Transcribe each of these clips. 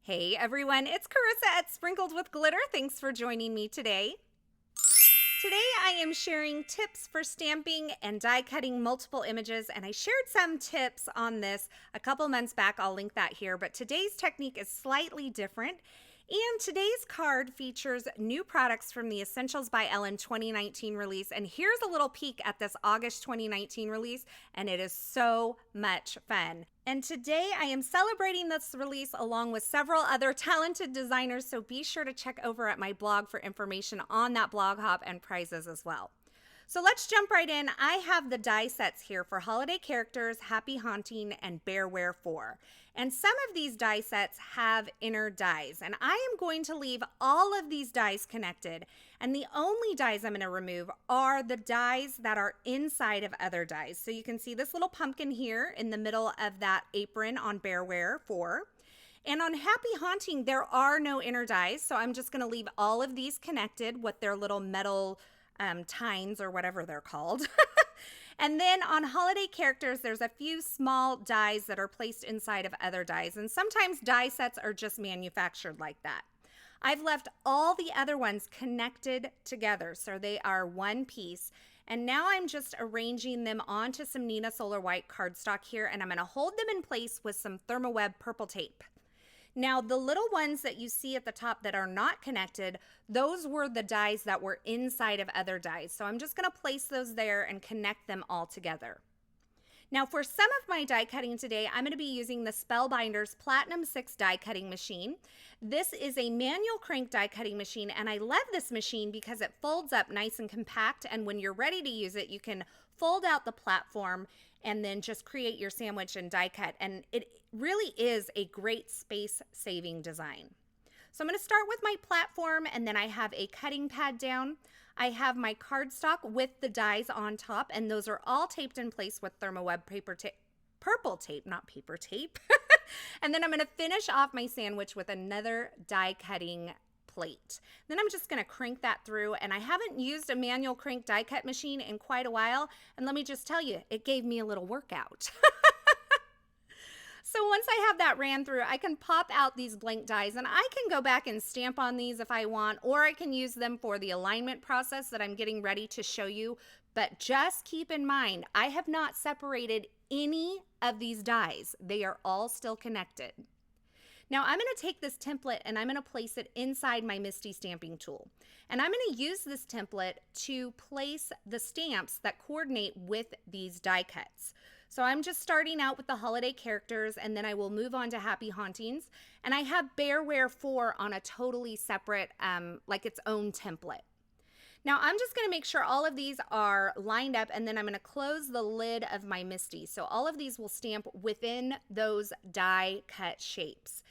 Hey everyone, it's Carissa at Sprinkled with Glitter. Thanks for joining me today. Today I am sharing tips for stamping and die cutting multiple images, and I shared some tips on this a couple months back. I'll link that here, but today's technique is slightly different. And today's card features new products from the Essentials by Ellen 2019 release. And here's a little peek at this August 2019 release, and it is so much fun. And today I am celebrating this release along with several other talented designers, so be sure to check over at my blog for information on that blog hop and prizes as well. So let's jump right in. I have the die sets here for Holiday Characters, Happy Haunting, and Ware 4. And some of these die sets have inner dies, and I am going to leave all of these dies connected. And the only dies I'm going to remove are the dies that are inside of other dies. So you can see this little pumpkin here in the middle of that apron on Ware 4. And on Happy Haunting, there are no inner dies, so I'm just going to leave all of these connected with their little metal tines or whatever they're called. And then on Holiday Characters, there's a few small dies that are placed inside of other dies. And sometimes die sets are just manufactured like that. I've left all the other ones connected together, so they are one piece. And now I'm just arranging them onto some Neenah Solar White cardstock here, and I'm going to hold them in place with some Thermoweb purple tape. Now, the little ones that you see at the top that are not connected, those were the dies that were inside of other dies. So I'm just going to place those there and connect them all together. Now, for some of my die cutting today, I'm going to be using the Spellbinders Platinum 6 die cutting machine. This is a manual crank die cutting machine, and I love this machine because it folds up nice and compact, and when you're ready to use it, you can fold out the platform and then just create your sandwich and die cut. And it really is a great space-saving design. So I'm going to start with my platform, and then I have a cutting pad down. I have my cardstock with the dies on top, and those are all taped in place with Thermoweb purple tape, not paper tape. And then I'm going to finish off my sandwich with another die cutting plate. Then I'm just going to crank that through, and I haven't used a manual crank die cut machine in quite a while, and let me just tell you, it gave me a little workout. So once I have that ran through, I can pop out these blank dies, and I can go back and stamp on these if I want, or I can use them for the alignment process that I'm getting ready to show you. But just keep in mind, I have not separated any of these dies. They are all still connected. Now I'm going to take this template and I'm going to place it inside my Misty stamping tool. And I'm going to use this template to place the stamps that coordinate with these die cuts. So I'm just starting out with the Holiday Characters, and then I will move on to Happy Hauntings. And I have Ware 4 on a totally separate, like its own template. Now I'm just going to make sure all of these are lined up, and then I'm going to close the lid of my Misty. So all of these will stamp within those die cut shapes.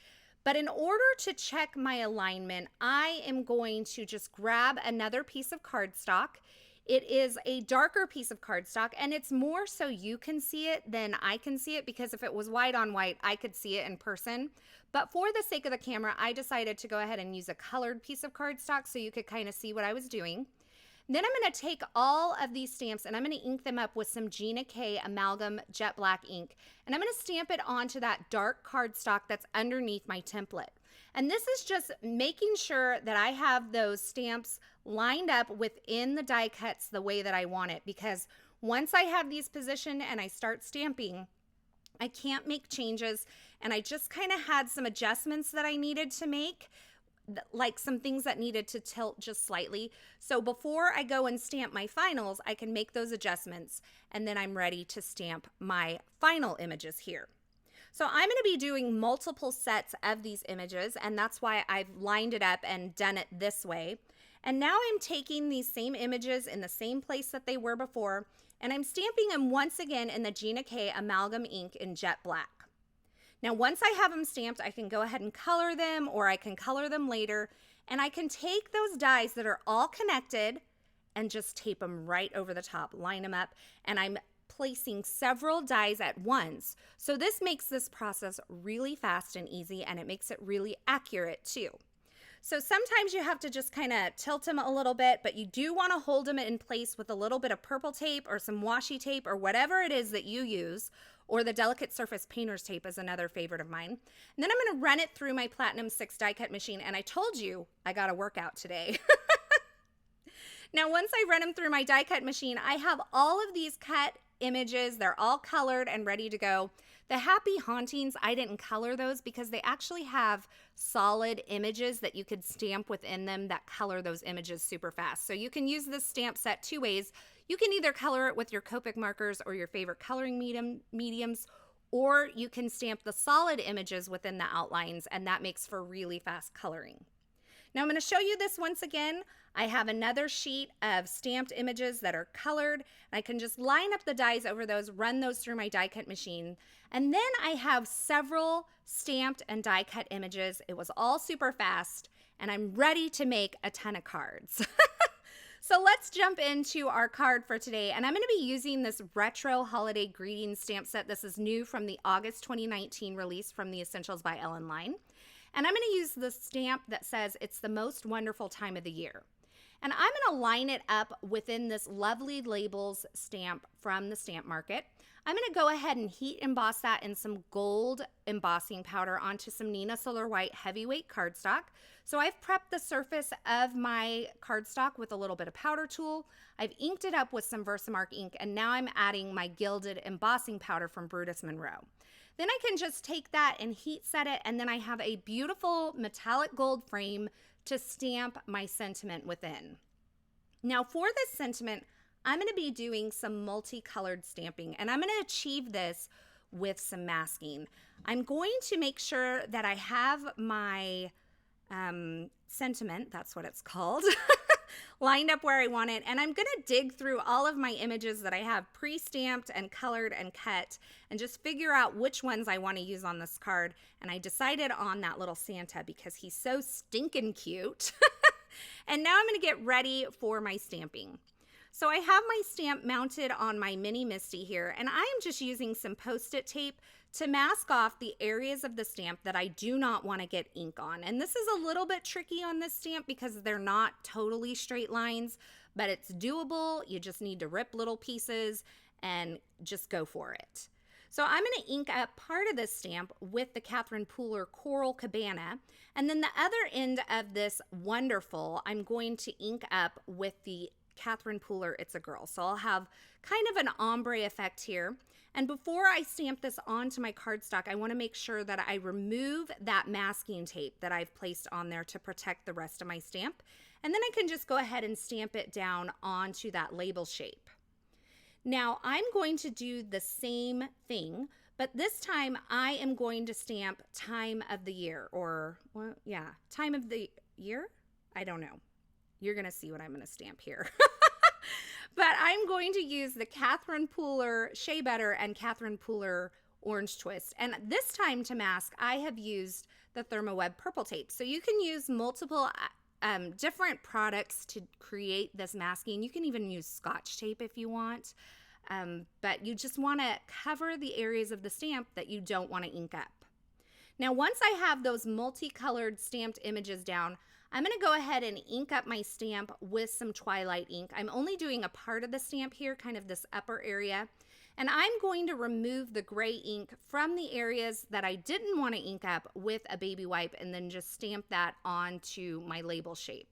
But in order to check my alignment, I am going to just grab another piece of cardstock. It is a darker piece of cardstock, and it's more so you can see it than I can see it, because if it was white on white, I could see it in person. But for the sake of the camera, I decided to go ahead and use a colored piece of cardstock so you could kind of see what I was doing. Then I'm going to take all of these stamps and I'm going to ink them up with some Gina K Amalgam Jet Black ink. And I'm going to stamp it onto that dark cardstock that's underneath my template. And this is just making sure that I have those stamps lined up within the die cuts the way that I want it. Because once I have these positioned and I start stamping, I can't make changes. And I just kind of had some adjustments that I needed to make, like some things that needed to tilt just slightly. So before I go and stamp my finals, I can make those adjustments, and then I'm ready to stamp my final images here. So I'm going to be doing multiple sets of these images, and that's why I've lined it up and done it this way. And now I'm taking these same images in the same place that they were before, and I'm stamping them once again in the Gina K Amalgam ink in Jet Black. Now, once I have them stamped, I can go ahead and color them, or I can color them later, and I can take those dies that are all connected and just tape them right over the top, line them up, and I'm placing several dies at once. So this makes this process really fast and easy, and it makes it really accurate too. So sometimes you have to just kind of tilt them a little bit, but you do want to hold them in place with a little bit of purple tape or some washi tape or whatever it is that you use. or the Delicate Surface Painter's Tape is another favorite of mine. And then I'm going to run it through my Platinum 6 die cut machine, and I told you I got a workout today. Now, once I run them through my die cut machine, I have all of these cut images. They're all colored and ready to go. The Happy Hauntings, I didn't color those because they actually have solid images that you could stamp within them that color those images super fast. So you can use this stamp set two ways. You can either color it with your Copic markers or your favorite coloring mediums, or you can stamp the solid images within the outlines, and that makes for really fast coloring. Now I'm going to show you this once again. I have another sheet of stamped images that are colored, and I can just line up the dies over those, run those through my die cut machine. And then I have several stamped and die cut images. It was all super fast, and I'm ready to make a ton of cards. So let's jump into our card for today, and I'm going to be using this retro holiday greeting stamp set. This is new from the August 2019 release from the Essentials by Ellen line. And I'm going to use the stamp that says it's the most wonderful time of the year. And I'm going to line it up within this Lovely Labels stamp from the Stamp Market. I'm going to go ahead and heat emboss that in some gold embossing powder onto some Neenah Solar White heavyweight cardstock. So I've prepped the surface of my cardstock with a little bit of powder tool. I've inked it up with some Versamark ink, and now I'm adding my gilded embossing powder from Brutus Monroe. Then I can just take that and heat set it, and then I have a beautiful metallic gold frame to stamp my sentiment within. Now for this sentiment, I'm going to be doing some multicolored stamping, and I'm going to achieve this with some masking. I'm going to make sure that I have my sentiment, that's what it's called, lined up where I want it, and I'm going to dig through all of my images that I have pre-stamped and colored and cut and just figure out which ones I want to use on this card. And I decided on that little Santa because he's so stinking cute. And now I'm going to get ready for my stamping. So I have my stamp mounted on my mini Misty here, and I am just using some Post-it tape to mask off the areas of the stamp that I do not want to get ink on. And this is a little bit tricky on this stamp because they're not totally straight lines, but it's doable. You just need to rip little pieces and just go for it. So I'm going to ink up part of this stamp with the Catherine Pooler Coral Cabana, and then the other end of this wonderful, I'm going to ink up with the Catherine Pooler It's a Girl. So I'll have kind of an ombre effect here. And before I stamp this onto my cardstock, I want to make sure that I remove that masking tape that I've placed on there to protect the rest of my stamp. And then I can just go ahead and stamp it down onto that label shape. Now I'm going to do the same thing, but this time I am going to stamp time of the year, or, well, yeah, time of the year? I don't know. You're going to see what I'm going to stamp here. But I'm going to use the Catherine Pooler Shea Butter and Catherine Pooler Orange Twist. And this time to mask, I have used the Thermoweb Purple Tape. So you can use multiple different products to create this masking. You can even use Scotch tape if you want. But you just want to cover the areas of the stamp that you don't want to ink up. Now, once I have those multicolored stamped images down, I'm going to go ahead and ink up my stamp with some Twilight ink. I'm only doing a part of the stamp here, kind of this upper area. And I'm going to remove the gray ink from the areas that I didn't want to ink up with a baby wipe and then just stamp that onto my label shape.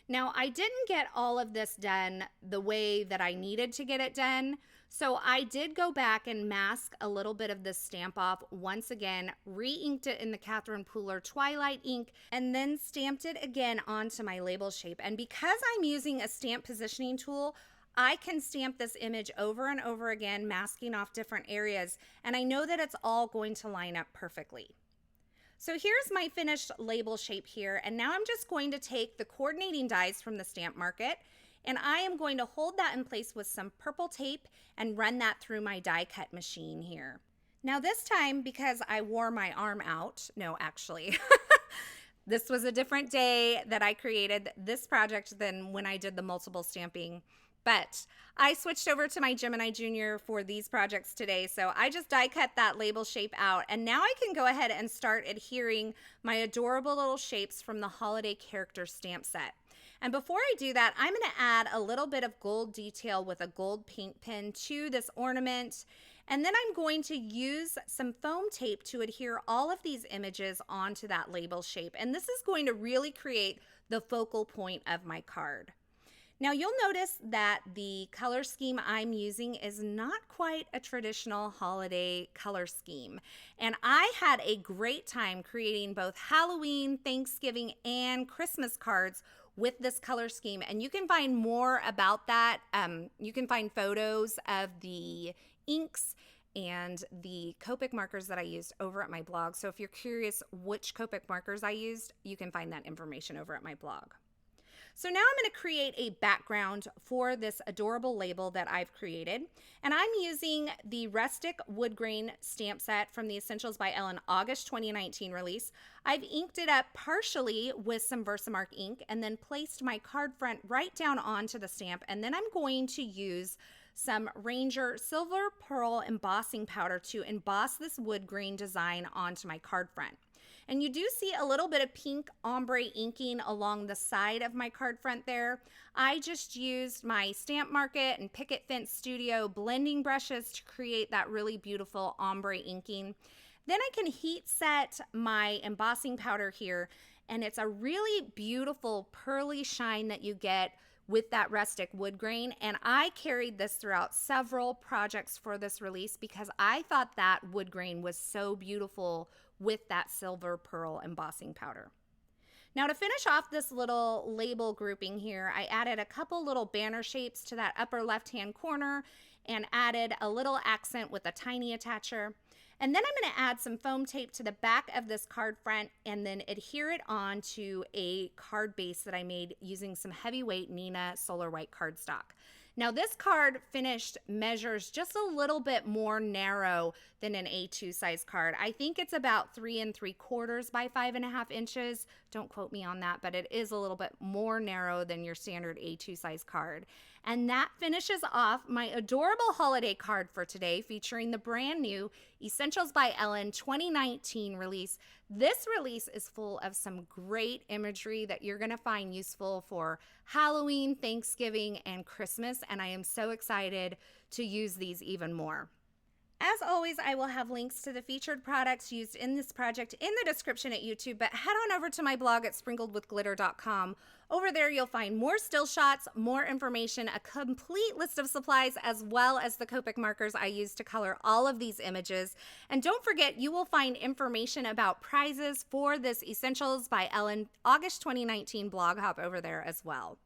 Now, I didn't get all of this done the way that I needed to get it done, so I did go back and mask a little bit of this stamp off once again, re-inked it in the Catherine Pooler Twilight ink, and then stamped it again onto my label shape. And because I'm using a stamp positioning tool, I can stamp this image over and over again, masking off different areas, and I know that it's all going to line up perfectly. So here's my finished label shape here, and now I'm just going to take the coordinating dies from the Stamp Market, and I am going to hold that in place with some purple tape and run that through my die cut machine here. Now this time, because I wore my arm out, no, actually, this was a different day that I created this project than when I did the multiple stamping. But I switched over to my Gemini Junior for these projects today, so I just die cut that label shape out, and now I can go ahead and start adhering my adorable little shapes from the Holiday Character Stamp Set. And before I do that, I'm going to add a little bit of gold detail with a gold paint pen to this ornament, And then I'm going to use some foam tape to adhere all of these images onto that label shape. And this is going to really create the focal point of my card. Now you'll notice that the color scheme I'm using is not quite a traditional holiday color scheme. And I had a great time creating both Halloween, Thanksgiving, and Christmas cards with this color scheme. And you can find more about that. You can find photos of the inks and the Copic markers that I used over at my blog. So if you're curious which Copic markers I used, you can find that information over at my blog. So now I'm going to create a background for this adorable label that I've created. And I'm using the Rustic Woodgrain stamp set from the Essentials by Ellen August 2019 release. I've inked it up partially with some Versamark ink and then placed my card front right down onto the stamp. And then I'm going to use some Ranger Silver Pearl embossing powder to emboss this wood grain design onto my card front. And you do see a little bit of pink ombre inking along the side of my card front there. I just used my Stamp Market and Picket Fence Studio blending brushes to create that really beautiful ombre inking. Then I can heat set my embossing powder here, and it's a really beautiful pearly shine that you get with that rustic wood grain. And I carried this throughout several projects for this release because I thought that wood grain was so beautiful with that silver pearl embossing powder. Now to finish off this little label grouping here, I added a couple little banner shapes to that upper left-hand corner and added a little accent with a tiny attacher. And then I'm going to add some foam tape to the back of this card front and then adhere it onto a card base that I made using some heavyweight Nina Solar White cardstock. Now this card finished measures just a little bit more narrow than an A2 size card. I think it's about 3 3/4 by 5.5 inches. Don't quote me on that, but it is a little bit more narrow than your standard A2 size card. And that finishes off my adorable holiday card for today, featuring the brand new Essentials by Ellen 2019 release. This release is full of some great imagery that you're going to find useful for Halloween, Thanksgiving, and Christmas, and I am so excited to use these even more. As always, I will have links to the featured products used in this project in the description at YouTube, but head on over to my blog at sprinkledwithglitter.com. Over there, you'll find more still shots, more information, a complete list of supplies, as well as the Copic markers I used to color all of these images. And don't forget, you will find information about prizes for this Essentials by Ellen August 2019 blog. Hop over there as well.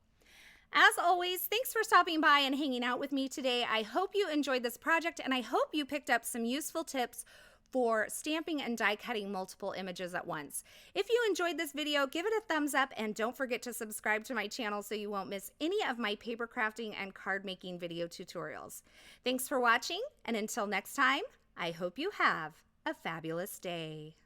As always, thanks for stopping by and hanging out with me today. I hope you enjoyed this project, and I hope you picked up some useful tips for stamping and die cutting multiple images at once. If you enjoyed this video, give it a thumbs up, and don't forget to subscribe to my channel so you won't miss any of my paper crafting and card making video tutorials. Thanks for watching, and until next time, I hope you have a fabulous day.